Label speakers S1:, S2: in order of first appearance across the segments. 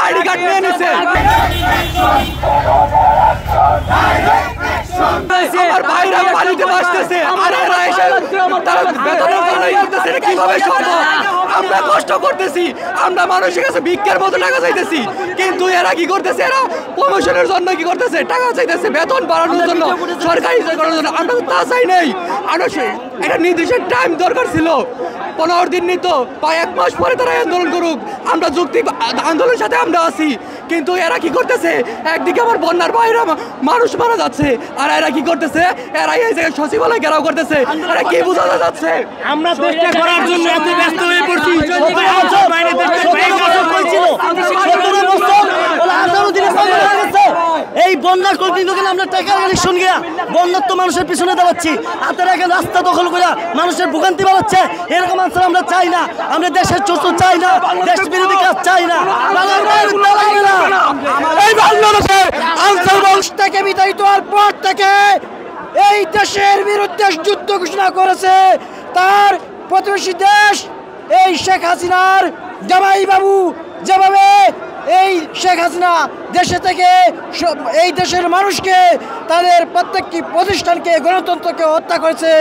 S1: ID card নিয়ে নিছে। আমার ভাইরা পানিতে ভাসতেছে, আর এরা এসে তারা বেতনের জন্য করতেছে, এটা কিভাবে সম্ভব? আমরা কষ্ট করতেছি, আমরা মানুষের কাছে ভিক্ষার মতো টাকা চাইতেছি, কিন্তু এরা কি করতেছে? এরা প্রমোশনের জন্য কি করতেছে? টাকা চাইতেছে বেতন বাড়ানোর জন্য, সরকারি করার জন্য। আমরা তো তা চাই নাই। একটা নির্দিষ্ট টাইম দরকার ছিল, 15 দিন নিত বা 1 মাস পরে তারা আন্দোলন করুক, আমরা যৌক্তিক আন্দোলনের সাথে আমরা আছি। কিন্তু এরা কি করতেছে? একদিকে আমার বন্যার বাইরে মানুষ মারা যাচ্ছে, আর এরা কি করতেছে? এরা এই জায়গায় সচিবালয় ঘেরাও করতেছে। এরা কি বোঝাতে যাচ্ছে?
S2: আমরা চেষ্টা করার জন্য এত ব্যস্ত হয়ে পড়ছি। এই বন্যার কর্তৃপক্ষকে আমরা টাকার কালেকশন গিয়া বন্যার তো মানুষের পিছনে দাঁড়াচ্ছি, আপনারা এখন রাস্তা দখল করে মানুষের ভোগান্তি বাড়াচ্ছে। এরকম আনসার আমরা চাই না, আমরা দেশের চোখ চাই না, দেশ বিরোধী কাজ চাই না।
S1: এই বাংলাদেশের আনসার
S3: বংশ থেকে বিতাড়িত হওয়ার পর থেকে এই দেশের বিরুদ্ধে যুদ্ধ ঘোষণা করেছে তার প্রতিবেশী দেশ। এই শেখ হাসিনার জামাই বাবু যেভাবে এই শেখ হাসিনা দেশে থেকে এই দেশের মানুষকে, তাদের প্রত্যেকটি প্রতিষ্ঠানকে, গণতন্ত্রকে হত্যা করেছে,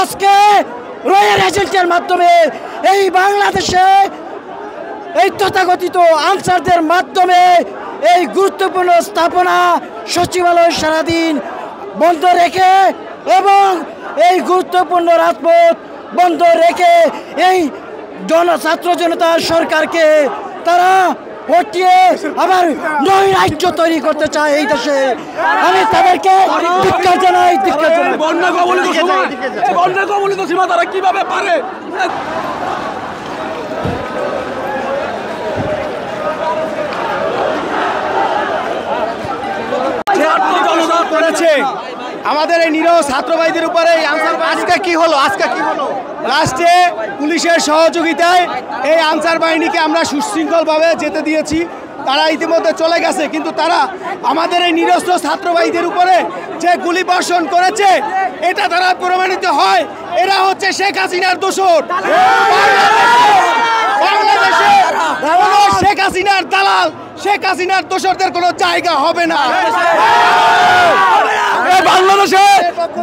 S3: আজকে রয়্যাল এজেন্টের মাধ্যমে এই বাংলাদেশে এই তথাকথিত আনসারদের মাধ্যমে এই গুরুত্বপূর্ণ স্থাপনা সচিবালয় সারাদিন বন্ধ রেখে এবং এই গুরুত্বপূর্ণ রাজপথ বন্ধ রেখে এই ছাত্র জনতার সরকারকে তারা হটিয়ে আবার নৈরাজ্য তৈরি করতে চায় এই দেশে। আমি তাদেরকে ধিক্কার জানাই।
S1: বন্যা কবলিত সীমা তারা কিভাবে পারে?
S2: করেছে আমাদের এই নিরহ ছাত্র ভাইদের উপরে। আজকে কি হলো? লাস্টে পুলিশের সহযোগিতায় এই আনসার বাহিনীকে আমরা সুশৃঙ্খলভাবে যেতে দিয়েছি। তারা ইতিমধ্যে চলে গেছে, কিন্তু তারা আমাদের এই নিরস্ত্র ছাত্র ভাইদের উপরে যে গুলি বর্ষণ করেছে, এটা তারা প্রমাণিত হয় এরা হচ্ছে শেখ হাসিনার দোসর। বাংলাদেশে শেখ হাসিনার দালাল, শেখ হাসিনার দোসরদের কোনো জায়গা হবে না।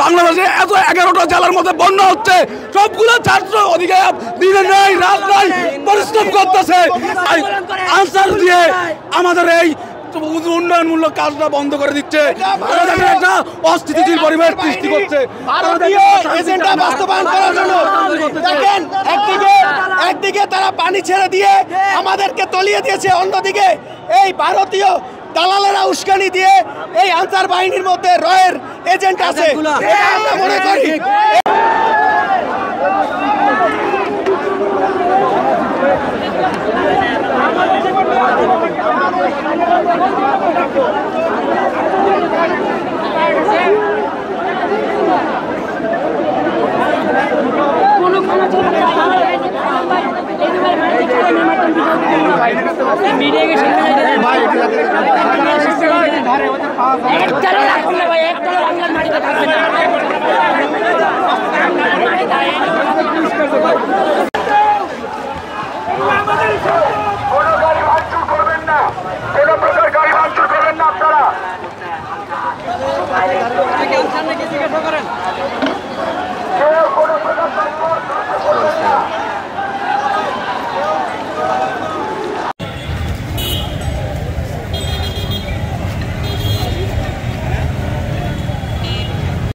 S1: বাংলাদেশে এত 11টা জেলার মধ্যে বন্যা হচ্ছে, সবগুলো ছাত্র ওদিকে দিনে নেই রাত নাই পরিশ্রম করতেছে, আনসার দিয়ে আমাদের এই উন্নয়নমূলক কাজটা বন্ধ করে দিচ্ছে। একটা অস্থিতিশীল পরিবেশ সৃষ্টি করছে
S2: এজেন্ডা বাস্তবায়ন করার জন্য। দেখেন, একদিকে তারা পানি ছেড়ে দিয়ে আমাদেরকে তলিয়ে দিয়েছে, অন্যদিকে এই ভারতীয় দালালেরা উস্কানি দিয়ে এই আনসার বাহিনীর মধ্যে রয়ের এজেন্ট আছে। আমরা মনে করি
S4: ভাই